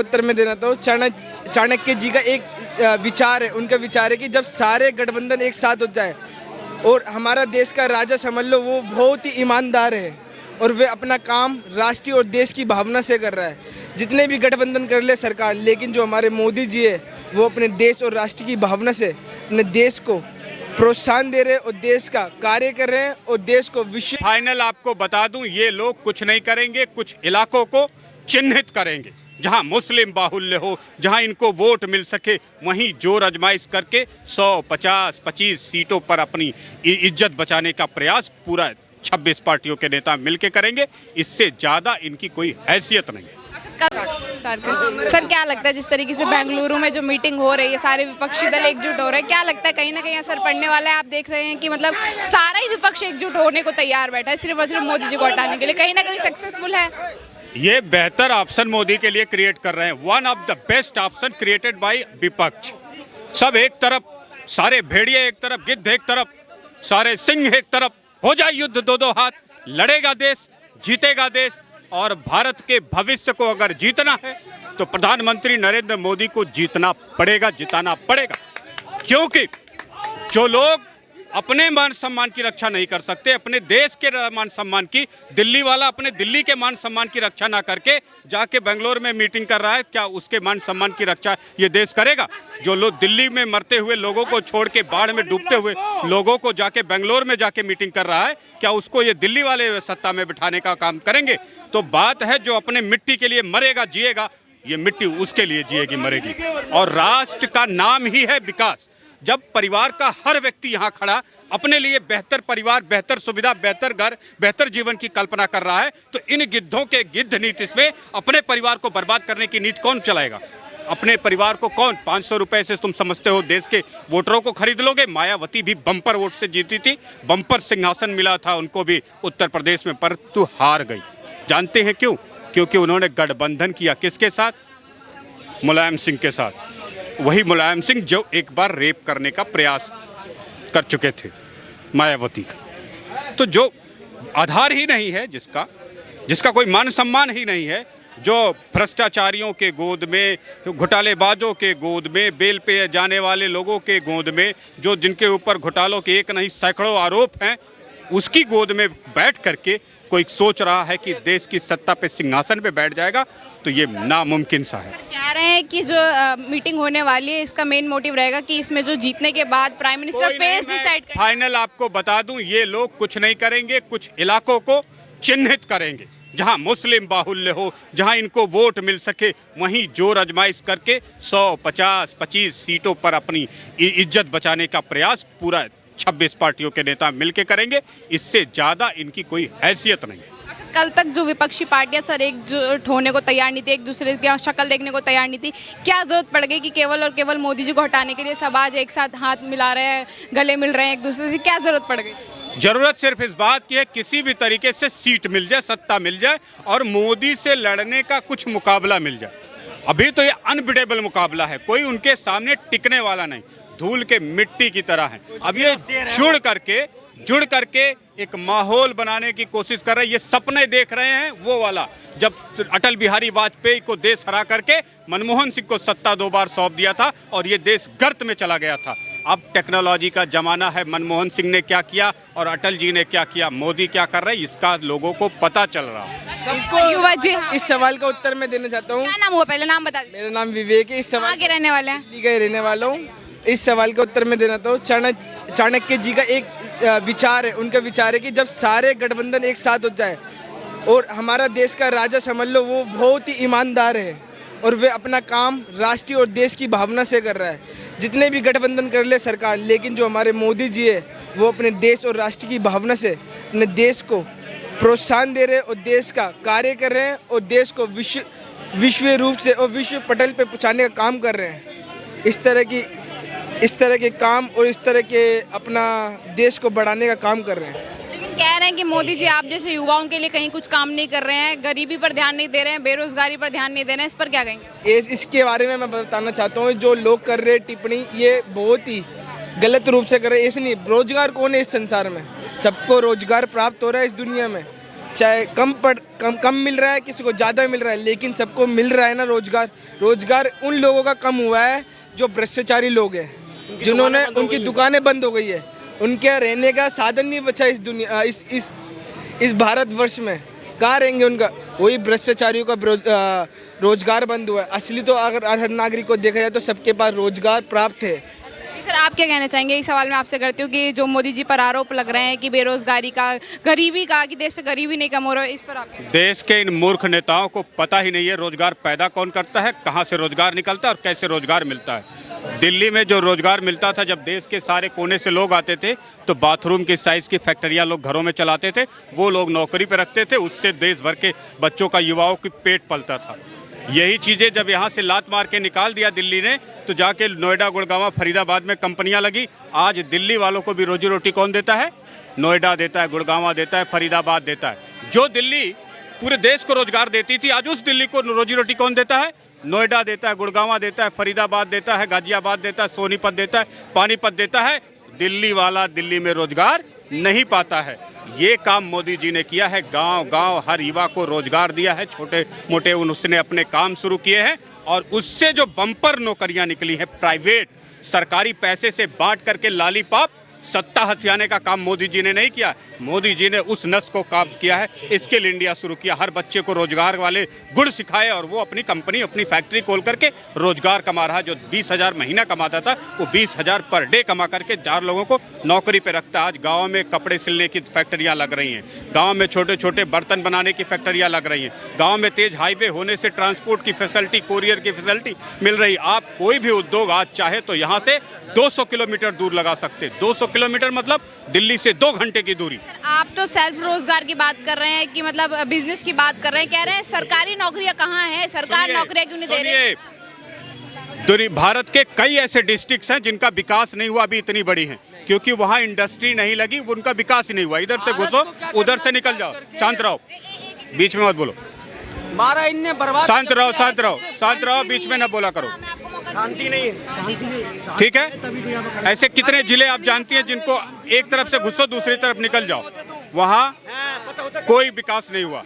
उत्तर में देना तो चाणक्य जी का एक विचार है, उनका विचार है कि जब सारे गठबंधन एक साथ हो जाए और हमारा देश का राजा समझ लो वो बहुत ही ईमानदार है और वे अपना काम राष्ट्रीय और देश की भावना से कर रहा है। जितने भी गठबंधन कर ले सरकार, लेकिन जो हमारे मोदी जी है वो अपने देश और राष्ट्र की भावना से अपने देश को प्रोत्साहन दे रहे हैं और देश का कार्य कर रहे हैं और देश को विश्व। फाइनल आपको बता दूं, ये लोग कुछ नहीं करेंगे, कुछ इलाकों को चिन्हित करेंगे जहां मुस्लिम बाहुल्य हो, जहां इनको वोट मिल सके, वहीं जोर आजमाइश करके 100, 50, 25 सीटों पर अपनी इज्जत बचाने का प्रयास पूरा 26 पार्टियों के नेता मिलकर करेंगे। इससे ज्यादा इनकी कोई हैसियत नहीं। सर क्या लगता है जिस तरीके से बेंगलुरु में जो मीटिंग हो रही है, सारे विपक्षी दल एकजुट हो रहे हैं, क्या लगता है कहीं ना कहीं असर पड़ने वाला है? आप देख रहे हैं कि मतलब सारा ही विपक्ष एकजुट होने को तैयार बैठा है सिर्फ और सिर्फ मोदी जी को हटाने के लिए, कहीं ना कहीं सक्सेसफुल है? ये बेहतर ऑप्शन मोदी के लिए क्रिएट कर रहे हैं। One of the best option created by विपक्ष। सब एक तरफ, सारे भेड़िए एक तरफ, गिद्ध एक तरफ, सारे सिंह एक तरफ, हो जाए युद्ध दो हाथ, लड़ेगा देश, जीतेगा देश। और भारत के भविष्य को अगर जीतना है तो प्रधानमंत्री नरेंद्र मोदी को जीतना पड़ेगा, जिताना पड़ेगा। क्योंकि जो लोग अपने मान सम्मान की रक्षा नहीं कर सकते, अपने देश के मान सम्मान की, दिल्ली वाला अपने दिल्ली के मान सम्मान की रक्षा ना करके जाके बेंगलोर में मीटिंग कर रहा है, क्या उसके मान सम्मान की रक्षा ये देश करेगा? जो लोग दिल्ली में मरते हुए लोगों को छोड़ के, बाढ़ में डूबते हुए लोगों को जाके बेंगलोर में जाके मीटिंग कर रहा है, क्या उसको ये दिल्ली वाले सत्ता में बिठाने का काम करेंगे? तो बात है, जो अपने मिट्टी के लिए मरेगा जिएगा, ये मिट्टी उसके लिए जिएगी मरेगी। और राष्ट्र का नाम ही है विकास। जब परिवार का हर व्यक्ति यहाँ खड़ा अपने लिए बेहतर परिवार, बेहतर सुविधा, बेहतर घर, बेहतर जीवन की कल्पना कर रहा है, तो इन गिद्धों के गिद्ध नीति में अपने परिवार को बर्बाद करने की नीति कौन चलाएगा? अपने परिवार को कौन? 500 रुपए से तुम समझते हो देश के वोटरों को खरीद लोगे? मायावती भी बम्पर वोट से जीती थी, बम्पर सिंहासन मिला था उनको भी उत्तर प्रदेश में, पर तू हार गई। जानते हैं क्यों? क्योंकि उन्होंने गठबंधन किया किसके साथ? मुलायम सिंह के साथ। वही मुलायम सिंह जो एक बार रेप करने का प्रयास कर चुके थे मायावती का। तो जो आधार ही नहीं है, जिसका कोई मान सम्मान ही नहीं है, जो भ्रष्टाचारियों के गोद में, घोटालेबाजों के गोद में, बेल पे जाने वाले लोगों के गोद में, जो जिनके ऊपर घोटालों के एक नहीं सैकड़ों आरोप हैं, उसकी गोद में बैठ करके कोई सोच रहा है कि देश की सत्ता पे, सिंहासन पे बैठ जाएगा, तो ये नामुमकिन सा है। कह रहे हैं कि जो मीटिंग होने वाली है, इसका मेन मोटिव रहेगा कि इसमें जो जीतने के बाद प्राइम मिनिस्टर फेस डिसाइड करें। फाइनल आपको बता दूं, ये लोग कुछ नहीं करेंगे, कुछ इलाकों को चिन्हित करेंगे जहां मुस्लिम बाहुल्य हो, जहां इनको वोट मिल सके, वहीं जोर आजमाइश करके 100, 50, 25 सीटों पर अपनी इज्जत बचाने का प्रयास पूरा 26 पार्टियों के नेता मिलकर करेंगे। इससे ज्यादा इनकी कोई हैसियत नहीं। कल तक जो विपक्षी पार्टियां सर एकजुट होने को तैयार नहीं थी, एक दूसरे की शक्ल देखने को तैयार नहीं थी, क्या जरूरत पड़ गई कि केवल और केवल मोदी जी को हटाने के लिए सब आज एक साथ हाथ मिला रहे हैं, गले मिल रहे हैं एक दूसरे से? क्या जरूरत पड़ गई? जरूरत सिर्फ इस बात की है, किसी भी तरीके से सीट मिल जाए, सत्ता मिल जाए और मोदी से लड़ने का कुछ मुकाबला मिल जाए। अभी तो ये अनबिडेबल मुकाबला है, कोई उनके सामने टिकने वाला नहीं, धूल के मिट्टी की तरह है। अब ये जुड़ करके एक माहौल बनाने की कोशिश कर रहे हैं। ये सपने देख रहे हैं वो वाला, जब अटल बिहारी वाजपेयी को देश हरा करके मनमोहन सिंह को सत्ता 2 बार सौंप दिया था और ये देश गर्त में चला गया था। अब टेक्नोलॉजी का जमाना है, मनमोहन सिंह ने क्या किया और अटल जी ने क्या किया, मोदी क्या कर रहे हैं, इसका लोगों को पता चल रहा है। इस सवाल का उत्तर मैं देना चाहता हूँ। क्या नाम हुआ? पहले नाम बता दीजिए। मेरा नाम विवेक है। इस सवाल के रहने वाले हैं? दिल्ली का रहने वाला हूँ। इस सवाल का उत्तर मैं देना तो चाणक्य जी का एक विचार है, उनका विचार है कि जब सारे गठबंधन एक साथ हो जाए और हमारा देश का राजा समझ लो वो बहुत ही ईमानदार है और वे अपना काम राष्ट्रीय और देश की भावना से कर रहा है। जितने भी गठबंधन कर ले सरकार, लेकिन जो हमारे मोदी जी है वो अपने देश और राष्ट्र की भावना से अपने देश को प्रोत्साहन दे रहे हैं और देश का कार्य कर रहे हैं और देश को विश्व रूप से और विश्व पटल पे पहुँचाने का काम कर रहे हैं। इस तरह के काम और इस तरह के अपना देश को बढ़ाने का काम कर रहे हैं। लेकिन कह रहे हैं कि मोदी जी आप जैसे युवाओं के लिए कहीं कुछ काम नहीं कर रहे हैं, गरीबी पर ध्यान नहीं दे रहे हैं, बेरोजगारी पर ध्यान नहीं दे रहे हैं, इस पर क्या कहेंगे? इसके बारे में मैं बताना चाहता हूँ, जो लोग कर रहे हैं टिप्पणी, ये बहुत ही गलत रूप से कर रहे हैं। ऐसे नहीं, रोजगार कौन है इस संसार में? सबको रोजगार प्राप्त हो रहा है इस दुनिया में। चाहे कम मिल रहा है, किसी को ज़्यादा मिल रहा है, लेकिन सबको मिल रहा है ना रोजगार। रोजगार उन लोगों का कम हुआ है जो भ्रष्टाचारी लोग हैं, जिन्होंने उनकी दुकानें बंद हो गई है, उनके रहने का साधन नहीं बचा इस दुनिया इस भारतवर्ष में। कहाँ रहेंगे उनका? वही भ्रष्टाचारियों का रोजगार बंद हुआ है। असली तो अगर हर नागरिक को देखा जाए तो सबके पास रोजगार प्राप्त है। जी सर, आप क्या कहना चाहेंगे? इस सवाल मैं आपसे करती हूँ कि जो मोदी जी पर आरोप लग रहे हैं कि बेरोजगारी का, गरीबी का, कि देश से गरीबी नहीं कम हो रहा है, इस पर आप क्या? देश के इन मूर्ख नेताओं को पता ही नहीं है रोजगार पैदा कौन करता है, कहाँ से रोजगार निकलता है और कैसे रोजगार मिलता है। दिल्ली में जो रोजगार मिलता था, जब देश के सारे कोने से लोग आते थे तो बाथरूम की साइज़ की फैक्ट्रियाँ लोग घरों में चलाते थे, वो लोग नौकरी पे रखते थे, उससे देश भर के बच्चों का, युवाओं की पेट पलता था। यही चीज़ें जब यहाँ से लात मार के निकाल दिया दिल्ली ने, तो जाके नोएडा, गुड़गांव, फरीदाबाद में कंपनियाँ लगी। आज दिल्ली वालों को भी रोजी रोटी कौन देता है? नोएडा देता है, गुड़गांव देता है, फरीदाबाद देता है। जो दिल्ली पूरे देश को रोजगार देती थी, आज उस दिल्ली को रोजी रोटी कौन देता है? नोएडा देता है, गुड़गांव देता है, फरीदाबाद देता है, गाजियाबाद देता है, सोनीपत देता है, पानीपत देता है। दिल्ली वाला दिल्ली में रोजगार नहीं पाता है। ये काम मोदी जी ने किया है। गांव गांव हर युवा को रोजगार दिया है, छोटे मोटे उसने अपने काम शुरू किए हैं, और उससे जो बम्पर नौकरियां निकली हैं प्राइवेट, सरकारी पैसे से बांट करके लॉलीपॉप सत्ता हथियाने का काम मोदी जी ने नहीं किया। मोदी जी ने उस नस को काम किया है, स्किल इंडिया शुरू किया, हर बच्चे को रोजगार वाले गुण सिखाए, और वो अपनी कंपनी, अपनी फैक्ट्री खोल करके रोजगार कमा रहा है। जो 20,000 महीना कमाता था, वो 20,000 पर डे कमा करके 4 लोगों को नौकरी पे रखता है। आज गाँव में कपड़े सिलने की फैक्ट्रियाँ लग रही हैं, गाँव में छोटे छोटे बर्तन बनाने की फैक्ट्रियाँ लग रही हैं, गाँव में तेज हाईवे होने से ट्रांसपोर्ट की फैसिलिटी, कोरियर की फैसिलिटी मिल रही। आप कोई भी उद्योग आज चाहे तो यहाँ से 200 किलोमीटर दूर लगा सकते। 200 किलोमीटर मतलब दिल्ली से 2 घंटे की दूरी। आप तो सेल्फ रोजगार की बात कर रहे हैं कि मतलब बिजनेस की बात कर रहे हैं, कह रहे हैं सरकारी नौकरियां कहाँ हैं, सरकार नौकरियां क्यों नहीं दे रही? भारत के कई ऐसे डिस्ट्रिक्ट्स हैं जिनका विकास नहीं हुआ, अभी इतनी बड़ी हैं, क्योंकि वहाँ इंडस्ट्री नहीं लगी, उनका विकास ही नहीं हुआ। इधर से घुसो, उधर से निकल जाओ। शांत रहो, बीच में मत बोलो। शांत रहो, शांत रहो, शांत रहो, बीच में ना बोला करो। शांति नहीं है, ठीक है? ऐसे कितने जिले आप जानती हैं जिनको एक तरफ से घुसो, दूसरी तरफ निकल जाओ, वहाँ कोई विकास नहीं हुआ।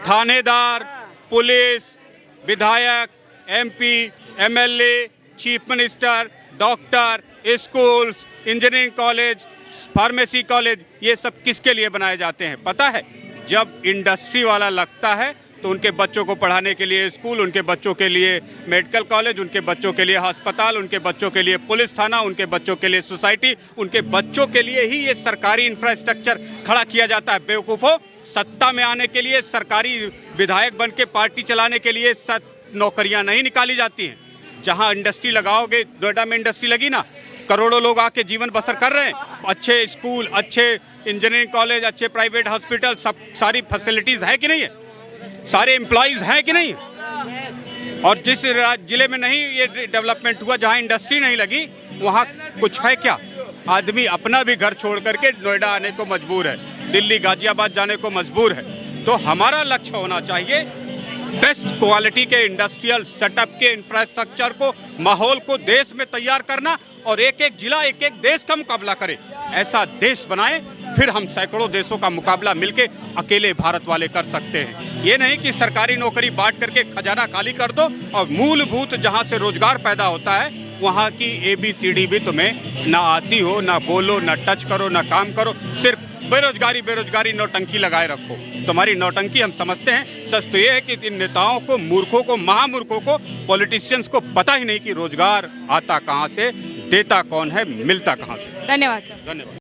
थानेदार, पुलिस, विधायक, MP, MLA, chief minister, doctor, schools, engineering college, pharmacy college, ये सब किसके लिए बनाए जाते हैं पता है? जब इंडस्ट्री वाला लगता है तो उनके बच्चों को पढ़ाने के लिए स्कूल, उनके बच्चों के लिए मेडिकल कॉलेज, उनके बच्चों के लिए अस्पताल, उनके बच्चों के लिए पुलिस थाना, उनके बच्चों के लिए सोसाइटी, उनके बच्चों के लिए ही ये सरकारी इंफ्रास्ट्रक्चर खड़ा किया जाता है। बेवकूफ़ों, सत्ता में आने के लिए, सरकारी विधायक बन के पार्टी चलाने के लिए नौकरियां नहीं निकाली जाती हैं। जहां इंडस्ट्री लगाओगे, नोएडा में इंडस्ट्री लगी ना, करोड़ों लोग आके जीवन बसर कर रहे हैं। अच्छे स्कूल, अच्छे इंजीनियरिंग कॉलेज, अच्छे प्राइवेट हॉस्पिटल, सब सारी फैसिलिटीज़ है कि नहीं है? सारे एम्प्लॉयज़ हैं कि नहीं? और जिस जिले में नहीं ये डेवलपमेंट हुआ, जहाँ इंडस्ट्री नहीं लगी, वहाँ कुछ है क्या? आदमी अपना भी घर छोड़ करके नोएडा आने को मजबूर है, दिल्ली, गाजियाबाद जाने को मजबूर है। तो हमारा लक्ष्य होना चाहिए बेस्ट क्वालिटी के इंडस्ट्रियल सेटअप के इंफ्रास्ट्रक्चर को, माहौल को देश में तैयार करना, और एक एक जिला, एक एक देश का मुकाबला करे। ऐसा देश बनाएं, फिर हम सैकड़ों देशों का मुकाबला मिलके अकेले भारत वाले कर सकते हैं। ये नहीं कि सरकारी नौकरी बांट करके खजाना खाली कर दो और मूलभूत जहाँ से रोजगार पैदा होता है वहाँ की ABCD भी तुम्हें ना आती हो, ना बोलो, ना टच करो, ना काम करो, सिर्फ बेरोजगारी बेरोजगारी नौटंकी लगाए रखो। तुम्हारी नौटंकी हम समझते हैं। सच तो ये है कि इन नेताओं को, मूर्खों को, महामूर्खों को, पॉलिटिशियंस को पता ही नहीं कि रोजगार आता कहाँ से, देता कौन है, मिलता कहाँ से। धन्यवाद सर। धन्यवाद।